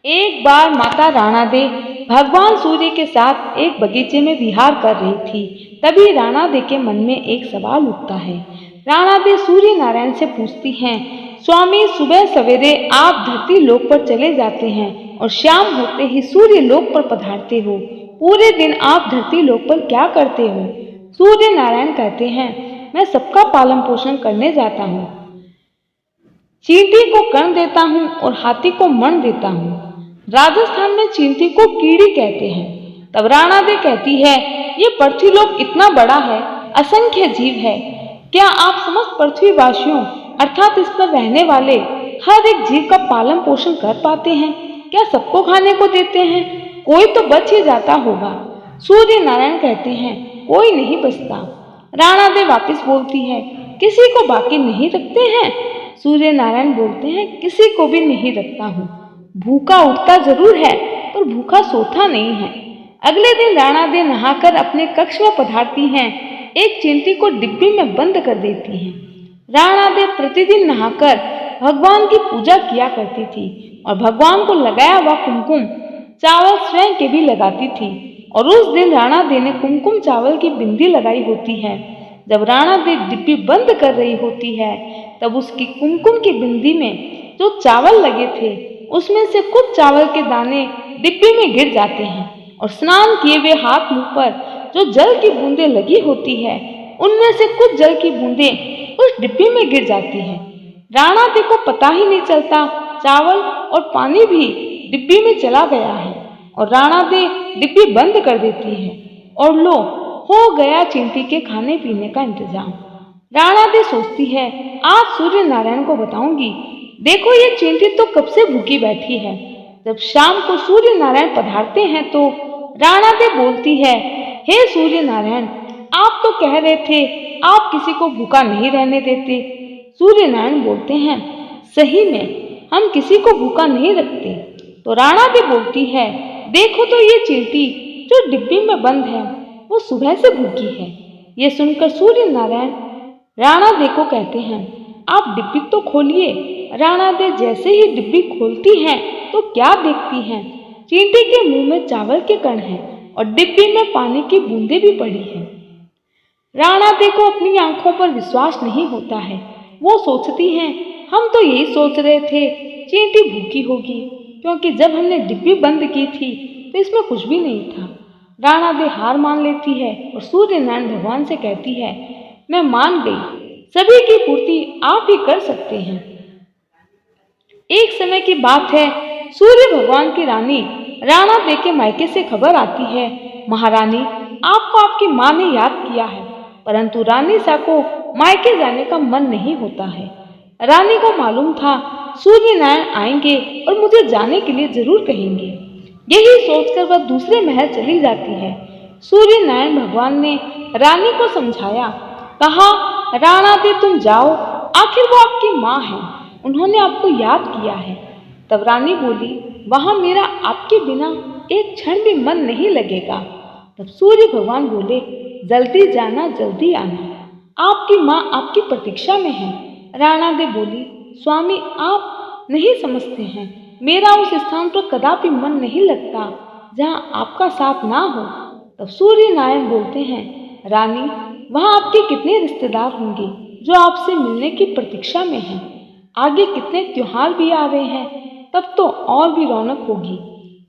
एक बार माता राणा दे भगवान सूर्य के साथ एक बगीचे में विहार कर रही थी। तभी राणा दे के मन में एक सवाल उठता है। राणा दे सूर्य नारायण से पूछती हैं, स्वामी, सुबह सवेरे आप धरती लोक पर चले जाते हैं और शाम होते ही सूर्य लोक पर पधारते हो। पूरे दिन आप धरती लोक पर क्या करते हो? सूर्य नारायण कहते हैं, मैं सबका पालन पोषण करने जाता हूँ। चींटी को कण देता हूँ और हाथी को मण देता हूँ। राजस्थान में चींटी को कीड़ी कहते हैं। तब राणा दे कहती है, ये पृथ्वीलोक इतना बड़ा है, असंख्य जीव है। क्या आप समस्त पृथ्वीवासियों अर्थात इस पर रहने वाले हर एक जीव का पालन पोषण कर पाते हैं? क्या सबको खाने को देते हैं? कोई तो बच ही जाता होगा। सूर्य नारायण कहते हैं, कोई नहीं बचता। राणा दे वापस बोलती है, किसी को बाकी नहीं रखते हैं? सूर्य नारायण बोलते हैं, किसी को भी नहीं रखता हूँ। भूखा उठता जरूर है पर भूखा सोता नहीं है। अगले दिन राणा दे नहाकर अपने कक्ष में पधारती हैं। एक चींटी को डिब्बी में बंद कर देती हैं। राणा दे प्रतिदिन नहाकर भगवान की पूजा किया करती थी और भगवान को लगाया हुआ कुमकुम चावल स्वयं के भी लगाती थी। और उस दिन राणा दे ने कुमकुम चावल की बिंदी लगाई होती है। जब राणा दे डिब्बी बंद कर रही होती है तब उसकी कुमकुम की बिंदी में जो चावल लगे थे उसमें से कुछ चावल के दाने डिब्बी में गिर जाते हैं और स्नान किए हुए हाथ मुंह पर जो जल की बूंदें लगी होती है उनमें से कुछ जल की बूंदें उस डिब्बी में गिर जाती हैं। राणा दे को पता ही नहीं चलता, चावल और पानी भी डिब्बी में चला गया है और राणा दे डिब्बी बंद कर देती है और लो, हो गया चींटी के खाने पीने का इंतजाम। राणा दे सोचती है, आज सूर्य नारायण को बताऊंगी। देखो, ये चींटी तो कब से भूखी बैठी है। जब शाम को सूर्य नारायण पधारते हैं तो राणा दे बोलती है, हे सूर्य नारायण, आप तो कह रहे थे आप किसी को भूखा नहीं रहने देते। सूर्य नारायण बोलते हैं, सही में हम किसी को भूखा नहीं रखते। तो राणा दे बोलती है, देखो तो ये चींटी जो डिब्बी में बंद है वो सुबह से भूखी है। ये सुनकर सूर्य नारायण राणा दे को कहते हैं, आप डिब्बी तो खोलिए। राणा दे जैसे ही डिब्बी खोलती हैं तो क्या देखती हैं, चींटी के मुंह में चावल के कण हैं और डिब्बी में पानी की बूंदें भी पड़ी हैं। राणा दे को अपनी आंखों पर विश्वास नहीं होता है। वो सोचती हैं, हम तो यही सोच रहे थे चींटी भूखी होगी, क्योंकि जब हमने डिब्बी बंद की थी तो इसमें कुछ भी नहीं था। राणा दे हार मान लेती है और सूर्य नारायण भगवान से कहती है, मैं मान गई, सभी की पूर्ति आप ही कर सकते हैं। एक समय की बात है, सूर्य भगवान की रानी राणा दे के मायके से खबर आती है, महारानी, आपको आपकी माँ ने याद किया है, परंतु रानी सा को मायके जाने का मन नहीं होता है। रानी को मालूम था सूर्य नारायण आएंगे और मुझे जाने के लिए जरूर कहेंगे। यही सोचकर वह दूसरे महल चली जाती है। सूर्य नारायण भगवान ने रानी को समझाया, कहा, राणा दे तुम जाओ, आखिर वो आपकी माँ है, उन्होंने आपको याद किया है। तब रानी बोली, वहां मेरा आपके बिना एक क्षण भी मन नहीं लगेगा। तब सूर्य भगवान बोले, जल्दी जाना जल्दी आना, आपकी माँ आपकी प्रतीक्षा में है। राणा दे बोली, स्वामी, आप नहीं समझते हैं, मेरा उस स्थान पर कदापि मन नहीं लगता जहाँ आपका साथ ना हो। तब सूर्य नारायण बोलते हैं, रानी, वहाँ आपके कितने रिश्तेदार होंगे जो आपसे मिलने की प्रतीक्षा में हैं। आगे कितने त्योहार भी आ रहे हैं, तब तो और भी रौनक होगी।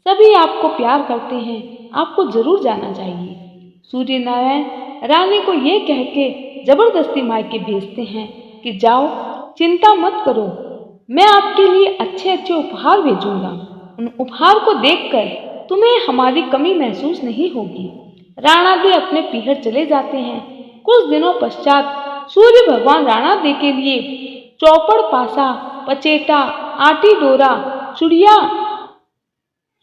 सभी आपको प्यार करते हैं, आपको जरूर जाना चाहिए। सूर्य नारायण रानी को ये कह के जबरदस्ती मायके भेजते हैं कि जाओ, चिंता मत करो, मैं आपके लिए अच्छे अच्छे उपहार भेजूंगा। उन उपहार को देखकर तुम्हें हमारी कमी महसूस नहीं होगी। राणा दे अपने पीहर चले जाते हैं। कुछ दिनों पश्चात सूर्य भगवान राणा दे के लिए चौपड़, पासा, पचेटा, आटी डोरा,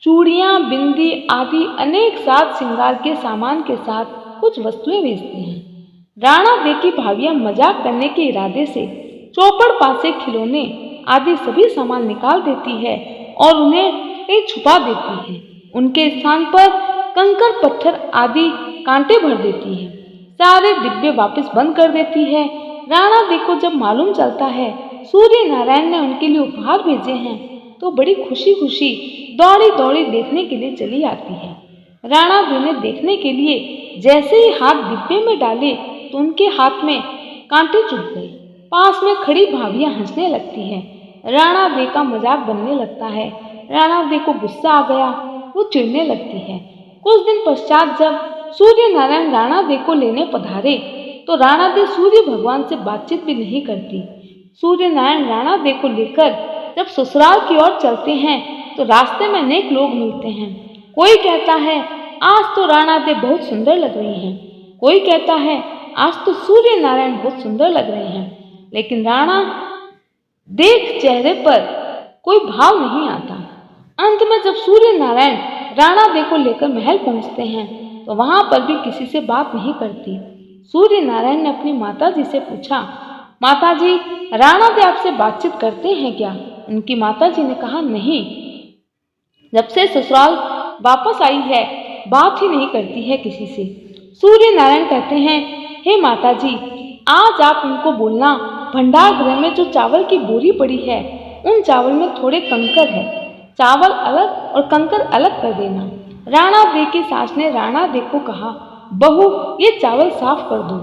चूड़ियां, बिंदी आदि अनेक साज श्रृंगार के सामान के साथ कुछ वस्तुएं भेजते हैं। राणा दे की भाभियां मजाक करने के इरादे से चौपड़, पासे, खिलौने आदि सभी सामान निकाल देती है और उन्हें कहीं छुपा देती है। उनके स्थान पर कंकर, पत्थर आदि कांटे भर देती है। सारे डिब्बे वापस बंद कर देती है। राणा दे को जब मालूम चलता है सूर्य नारायण ने उनके लिए उपहार भेजे हैं तो बड़ी खुशी खुशी दौड़ी दौड़ी देखने के लिए चली आती है। राणा दे ने देखने के लिए जैसे ही हाथ डिब्बे में डाले तो उनके हाथ में कांटे चुभ गए। पास में खड़ी भाभियां हंसने लगती है। राणा दे का मजाक बनने लगता है। राणा दे को गुस्सा आ गया, वो चिढ़ने लगती है। कुछ दिन पश्चात जब सूर्य नारायण राणा दे को लेने पधारे तो राणा दे सूर्य भगवान से बातचीत भी नहीं करती। सूर्य नारायण राणा दे को लेकर जब ससुराल की ओर चलते हैं तो रास्ते में अनेक लोग मिलते हैं। कोई कहता है आज तो राणा दे बहुत सुंदर लग रही हैं। कोई कहता है आज तो सूर्य नारायण बहुत सुंदर लग रहे हैं। लेकिन राणा देख चेहरे पर कोई भाव नहीं आता। अंत में जब सूर्य नारायण राणा दे को लेकर महल पहुंचते हैं तो वहां पर भी किसी से बात नहीं करती। सूर्य नारायण ने अपनी माता जी से पूछा, माता जी राणा दे आपसे बातचीत करते हैं क्या? उनकी माता जी ने कहा, नहीं, जब से ससुराल वापस आई है बात ही नहीं करती है किसी से। सूर्य नारायण कहते हैं, हे माता जी, आज आप उनको बोलना भंडार गृह में जो चावल की बोरी पड़ी है उन चावल में थोड़े कंकर है, चावल अलग और कंकर अलग कर देना। राणा दे की सास ने राणा दे को कहा, बहू ये चावल साफ कर दो।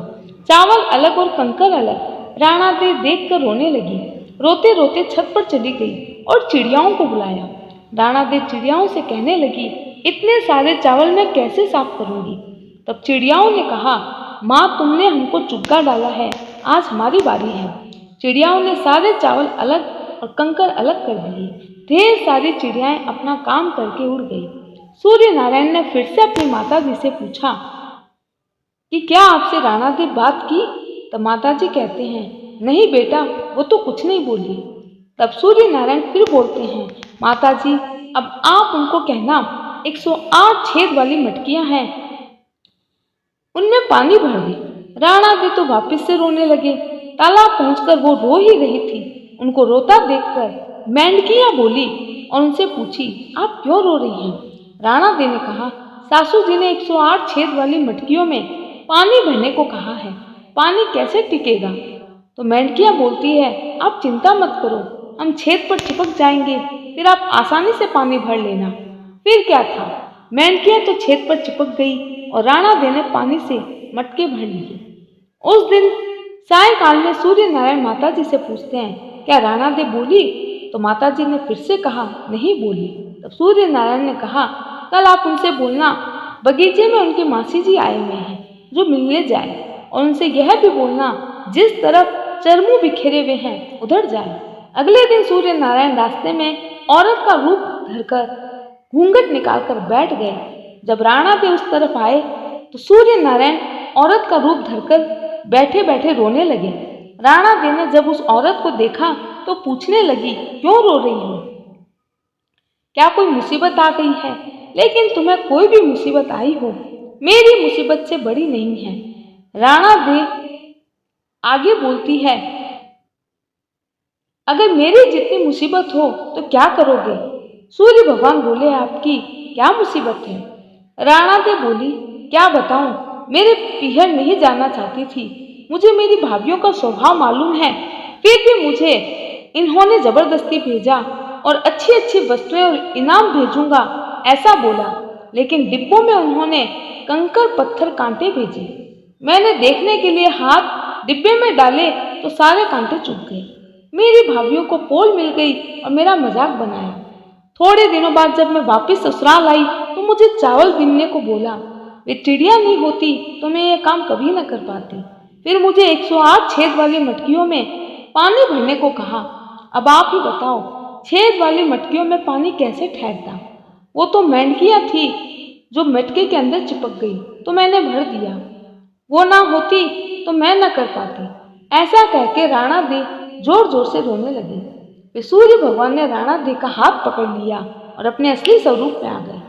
चावल अलग और कंकर अलग। राणा दे देख कर रोने लगी। रोते रोते छत पर चली गई और चिड़ियाओं को बुलाया। राणा दे चिड़ियाओं से कहने लगी, इतने सारे चावल मैं कैसे साफ करूंगी? तब चिड़ियाओं ने कहा, माँ तुमने हमको चुग्गा डाला है, आज हमारी बारी है। चिड़ियाओं ने सारे चावल अलग और कंकर अलग कर दिए। ढेर सारी चिड़ियाएं अपना काम करके उड़ गई। सूर्य नारायण ने फिर से अपनी माता जी से पूछा कि क्या आपसे राणा दे बात की? तब माता जी कहते हैं, नहीं बेटा, वो तो कुछ नहीं बोली। तब सूर्य नारायण फिर बोलते हैं, माता जी अब आप उनको कहना 108 छेद वाली मटकियां हैं, उनमें पानी भर दे। राणा दे तो वापस से रोने लगे। तालाब पहुंचकर वो रो ही रही थी। उनको रोता देखकर मेंढकियां बोली और उनसे पूछी, आप क्यों रो रही हैं? राणा दे ने कहा, सासू जी ने 108 छेद वाली मटकियों में पानी भरने को कहा है, पानी कैसे टिकेगा? तो मेंढकियां बोलती है, आप चिंता मत करो, हम छेद पर चिपक जाएंगे, फिर आप आसानी से पानी भर लेना। फिर क्या था, मेंढकियां तो छेद पर चिपक गई और राणा दे ने पानी से मटके भर लिए। उस दिन सायकाल में सूर्य नारायण माता जी से पूछते हैं, क्या राणा दे बोली? तो माता जी ने फिर से कहा, नहीं बोली। तब सूर्य नारायण ने कहा, कल आप उनसे बोलना बगीचे में उनकी मासी जी आए हुए हैं जो मिलने जाए, और उनसे यह भी बोलना जिस तरफ चरमू बिखेरे हुए हैं उधर जाए। अगले दिन सूर्य नारायण रास्ते में औरत का रूप धरकर घूंघट निकालकर बैठ गए। जब राणा दे उस तरफ आए तो सूर्य नारायण औरत का रूप धरकर बैठे बैठे रोने लगे। राणा दे ने जब उस औरत को देखा तो पूछने लगी, क्यों रो रही हो? क्या कोई मुसीबत आ गई है? लेकिन तुम्हें कोई भी मुसीबत आई हो, मेरी मुसीबत से बड़ी नहीं है। राणा दे आगे बोलती है, अगर मेरी जितनी मुसीबत हो तो क्या करोगे? सूर्य भगवान बोले, आपकी क्या मुसीबत है? राणा दे बोली, क्या बताऊं, मेरे पीहर नहीं जाना चाहती थी। मुझे मेरी भाभीियों का स्वभाव मालूम है, फिर भी मुझे इन्होंने जबरदस्ती भेजा और अच्छी अच्छी वस्तुएं और इनाम भेजूंगा ऐसा बोला, लेकिन डिब्बों में उन्होंने कंकर पत्थर कांटे भेजे। मैंने देखने के लिए हाथ डिब्बे में डाले तो सारे कांटे चुभ गए। मेरी भाभीियों को पोल मिल गई और मेरा मजाक बनाया। थोड़े दिनों बाद जब मैं वापस ससुराल आई तो मुझे चावल बीनने को बोला। वे चिड़िया नहीं होती तो मैं ये काम कभी न कर पाती। फिर मुझे 108 छेद वाली मटकियों में पानी भरने को कहा। अब आप ही बताओ, छेद वाली मटकियों में पानी कैसे ठहरता? वो तो मेंढकियां थी जो मटके के अंदर चिपक गई तो मैंने भर दिया। वो ना होती तो मैं न कर पाती। ऐसा कहकर राणा दे जोर जोर से रोने लगी। फिर सूर्य भगवान ने राणा दे का हाथ पकड़ लिया और अपने असली स्वरूप में आ गए।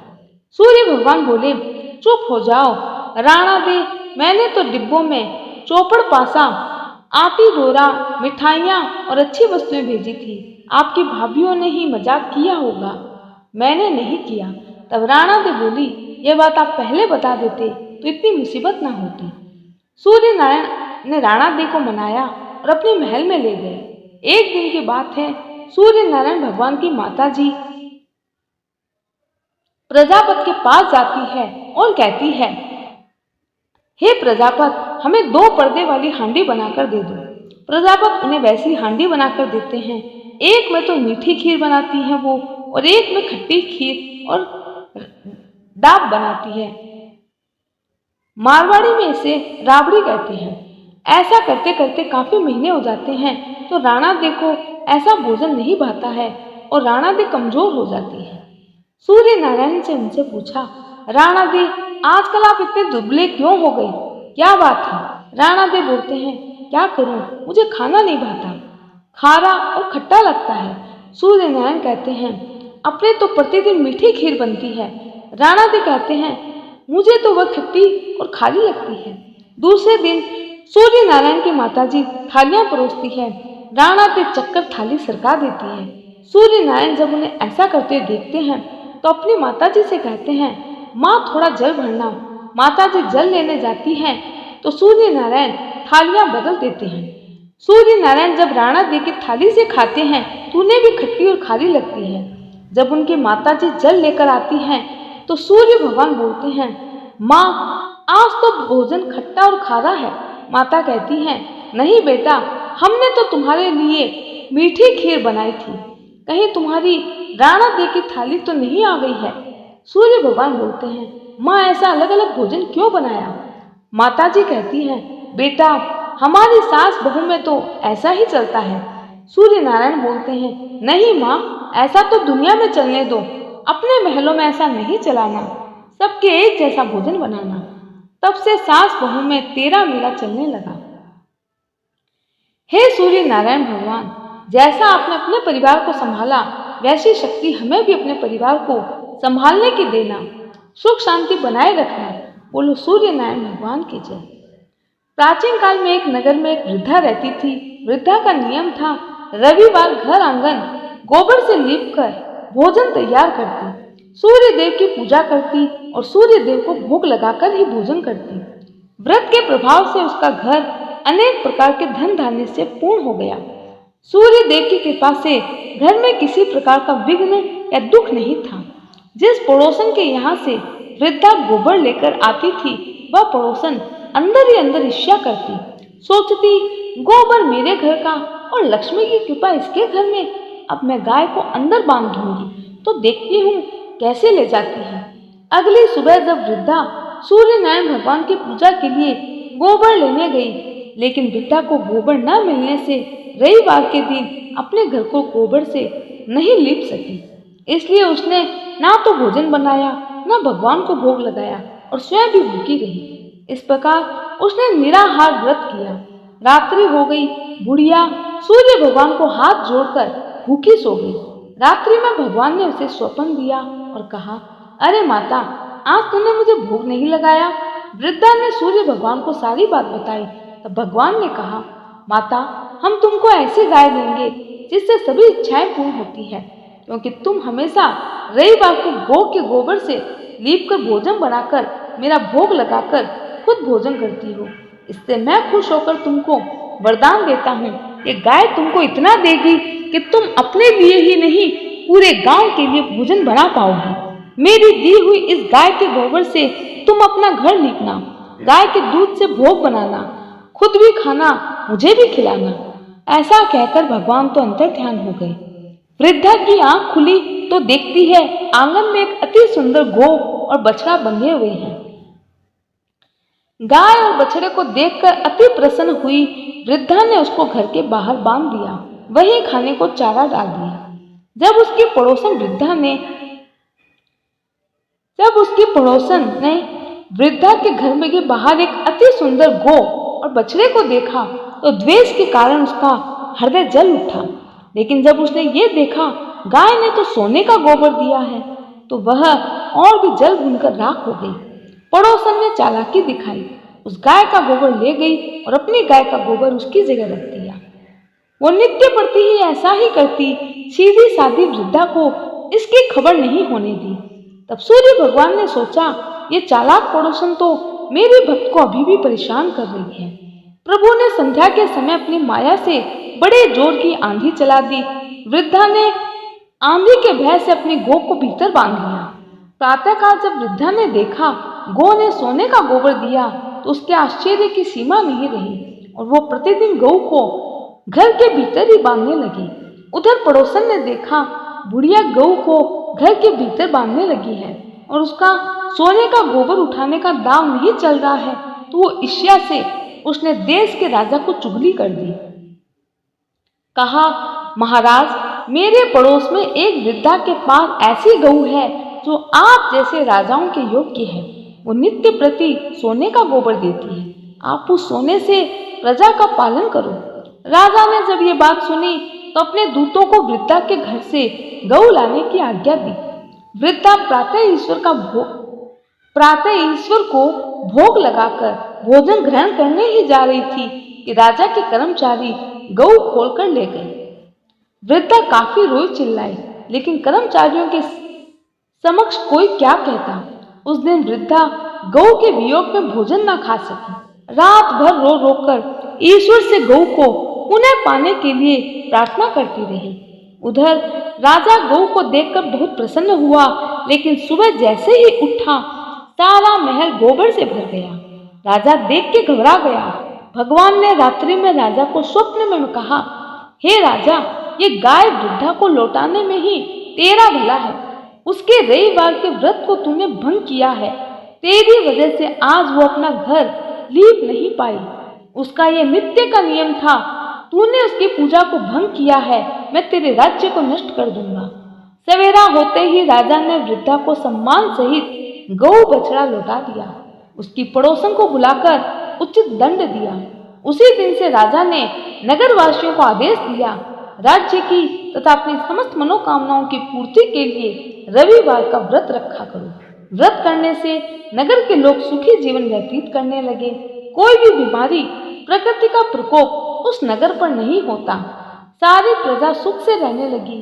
सूर्य भगवान बोले, चुप हो जाओ राणा दे, मैंने तो डिब्बों में चौपड़ पासा, आटी डोरा, मिठाइयाँ और अच्छी वस्तुएं भेजी थी। आपकी भाभीियों ने ही मजाक किया होगा, मैंने नहीं किया। तब राणा दे बोली, यह बात आप पहले बता देते तो इतनी मुसीबत ना होती। सूर्य नारायण ने राणा दे को मनाया और अपने महल में ले गए। एक दिन की बात है, सूर्य नारायण भगवान की माता जी प्रजापति के पास जाती है और कहती है, हे प्रजापति, हमें 2 पर्दे वाली हांडी बनाकर दे दो। प्रजापति उन्हें वैसी हांडी बनाकर देते हैं। एक में तो मीठी खीर बनाती है वो, और एक में खट्टी खीर और दाब बनाती है। मारवाड़ी में इसे राबड़ी कहते हैं। ऐसा करते करते काफी महीने हो जाते हैं तो राणा दे को ऐसा भोजन नहीं भाता है और राणा दे कमजोर हो जाती है। सूर्य नारायण से उनसे पूछा, राणा दे, आजकल आप इतने दुबले क्यों हो गए? क्या बात है? राणा दे बोलते हैं, क्या करूं, मुझे खाना नहीं भाता, खारा और खट्टा लगता है। सूर्य नारायण कहते हैं, अपने तो प्रतिदिन मीठी खीर बनती है। राणा दे कहते हैं, मुझे तो वह खट्टी और खारी लगती है। दूसरे दिन सूर्य नारायण की माताजी थालियां परोसती है। राणा दे चक्कर थाली सरका देती है। सूर्य नारायण जब उन्हें ऐसा करते देखते हैं तो अपनी माताजी से कहते हैं, माँ थोड़ा जल भरना। माताजी जल लेने जाती हैं तो सूर्य नारायण थालियां बदल देते हैं। सूर्य नारायण जब राणा दे की थाली से खाते हैं तो उन्हें भी खट्टी और खारी लगती है। जब उनकी माताजी जल लेकर आती हैं तो सूर्य भगवान बोलते हैं, माँ आज तो भोजन खट्टा और खारा है। माता कहती हैं, नहीं बेटा, हमने तो तुम्हारे लिए मीठी खीर बनाई थी, कहीं तुम्हारी राणा दे की थाली तो नहीं आ गई है। सूर्य भगवान बोलते हैं, माँ ऐसा अलग अलग भोजन क्यों बनाया? माताजी कहती हैं, बेटा हमारी सास बहू में तो ऐसा ही चलता है। सूर्य नारायण बोलते हैं, नहीं माँ, ऐसा तो दुनिया में चलने दो, अपने महलों में ऐसा नहीं चलाना, सबके एक जैसा भोजन बनाना। तब से सास बहू में तेरा मेरा चलने लगा। हे सूर्य नारायण भगवान, जैसा आपने अपने परिवार को संभाला वैसी शक्ति हमें भी अपने परिवार को संभालने की देना, सुख शांति बनाए रखना। बोलो सूर्य नारायण भगवान की जय। प्राचीन काल में एक नगर में एक वृद्धा रहती थी। वृद्धा का नियम था, रविवार घर आंगन गोबर से लीपकर भोजन तैयार करती, सूर्य देव की पूजा करती और सूर्य देव को भोग लगाकर ही भोजन करती। व्रत के प्रभाव से उसका घर अनेक प्रकार के धन धान्य से पूर्ण हो गया। सूर्य देव की कृपा से घर में किसी प्रकार का विघ्न या दुख नहीं था। जिस पड़ोसन के यहाँ से वृद्धा गोबर लेकर आती थी, वह पड़ोसन अंदर ही अंदर ईर्ष्या करती, सोचती गोबर मेरे घर का और लक्ष्मी की कृपा इसके घर में, अब मैं गाय को अंदर बांध दूंगी तो देखती हूँ कैसे ले जाती है। अगली सुबह जब वृद्धा सूर्य नारायण भगवान की पूजा के लिए गोबर लेने गई, लेकिन वृद्धा को गोबर न मिलने से रविवार के दिन अपने घर को गोबर से नहीं लीप सकी। इसलिए उसने ना तो भोजन बनाया, ना भगवान को भोग लगाया और स्वयं भी भूखी रही। इस प्रकार उसने निराहार व्रत किया। रात्रि हो गई। बुढ़िया सूर्य भगवान को हाथ जोड़कर भूखी सो गई। रात्रि में भगवान ने उसे स्वप्न दिया और कहा, अरे माता, आज तूने मुझे भोग नहीं लगाया। वृद्धा ने सूर्य भगवान को सारी बात बताई। तब भगवान ने कहा, माता, हम तुमको ऐसी गाय देंगे जिससे सभी इच्छाएं पूर्ण होती है, क्योंकि तुम हमेशा रविवार को गौ के गोबर से लीपकर भोजन बनाकर मेरा भोग लगाकर खुद भोजन करती हो। इससे मैं खुश होकर तुमको वरदान देता हूँ, ये गाय तुमको इतना देगी कि तुम अपने लिए ही नहीं पूरे गांव के लिए भोजन बना पाओगी। मेरी दी हुई इस गाय के गोबर से तुम अपना घर लीपना, गाय के दूध से भोग बनाना, खुद भी खाना, मुझे भी खिलाना। ऐसा कहकर भगवान तो अंतर ध्यान हो गए। वृद्धा की आंख खुली तो देखती है आंगन में एक अति सुंदर गौ और बछड़ा बंधे हुए हैं। गाय और बछड़े को देखकर अति प्रसन्न हुई। वृद्धा ने उसको घर के बाहर बांध दिया, वहीं खाने को चारा डाल दिया। जब उसकी पड़ोसन ने वृद्धा के घर में के बाहर एक अति सुंदर गौ और बछड़े को देखा तो द्वेष के कारण उसका हृदय जल उठा। लेकिन जब उसने ये देखा गाय ने तो सोने का गोबर दिया है, तो वह और भी जल भूनकर राख हो गई। पड़ोसन ने चालाकी दिखाई, उस गाय का गोबर ले गई और अपनी गाय का गोबर उसकी जगह रख दिया। वो नित्य प्रति ही ऐसा ही करती, सीधी सादी वृद्धा को इसकी खबर नहीं होने दी। तब सूर्य भगवान ने सोचा, ये चालाक पड़ोसन तो मेरे भक्त को अभी भी परेशान कर रही है। प्रभु ने संध्या के समय अपनी माया से बड़े जोर की आंधी चला दी। वृद्धा ने आंधी के भय से अपनी गौ को भीतर बांध लिया। प्रातःकाल जब वृद्धा ने देखा गौ ने सोने का गोबर दिया तो उसके आश्चर्य की सीमा नहीं रही और वो प्रतिदिन गौ को घर के भीतर ही बांधने लगी। उधर पड़ोसन ने देखा बुढ़िया गौ को घर के भीतर बांधने लगी है और उसका सोने का गोबर उठाने का दाम नहीं चल रहा है, तो वो ईर्ष्या से उसने देश के राजा को चुगली कर दी। कहा, महाराज, मेरे पड़ोस में एक वृद्धा के पास ऐसी गऊ है जो आप जैसे राजाओं के योग्य है। वो नित्य प्रति सोने का गोबर देती है। आप उस सोने से प्रजा का पालन करो। राजा ने जब ये बात सुनी तो अपने दूतों को वृद्धा के घर से गऊ लाने की आज्ञा दी। वृद्धा प्रातः ईश्वर को भोग लगाकर भोजन ग्रहण करने ही जा रही थी कि राजा के कर्मचारी गऊ खोलकर ले गए। वृद्धा काफी रोई चिल्लाई, लेकिन कर्मचारियों के समक्ष कोई क्या कहता। उस दिन वृद्धा गऊ के वियोग में भोजन न खा सकी। रात भर रो रो कर ईश्वर से गऊ को पुनः पाने के लिए प्रार्थना करती रही। उधर राजा गऊ को देखकर बहुत प्रसन्न हुआ, लेकिन सुबह जैसे ही उठा सारा महल गोबर से भर गया। राजा देख के घबरा गया। भगवान ने रात्रि में राजा को स्वप्न में कहा, हे राजा, ये गाय वृद्धा को लौटाने में ही तेरा भला है। उसके रविवार के व्रत को तूने भंग किया है। तेरी वजह से आज वो अपना घर लीप नहीं पाई। उसका ये नित्य का नियम था। तूने उसकी पूजा को भंग किया है। मैं तेरे राज्य को नष्ट कर दूंगा। सवेरा होते ही राजा ने वृद्धा को सम्मान सहित गौ बछड़ा लौटा दिया। उसकी पड़ोसन को बुलाकर उचित दंड दिया। उसी दिन से राजा ने नगरवासियों को आदेश दिया, राज्य की तथा अपनी समस्त मनोकामनाओं की पूर्ति के लिए रविवार का व्रत रखा करो। व्रत करने से नगर के लोग सुखी जीवन व्यतीत करने लगे। कोई भी बीमारी, प्रकृति का प्रकोप उस नगर पर नहीं होता। सारी प्रजा सुख से रहने लगी।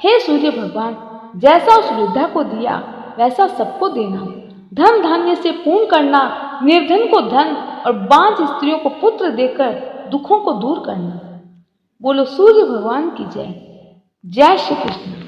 हे सूर्य भगवान, जैसा उस वृद्धा को दिया वैसा सबको देना। धन धान्य से पूर्ण करना, निर्धन को धन और बांझ स्त्रियों को पुत्र देकर दुखों को दूर करना। बोलो सूर्य भगवान की जय। जय श्री कृष्ण।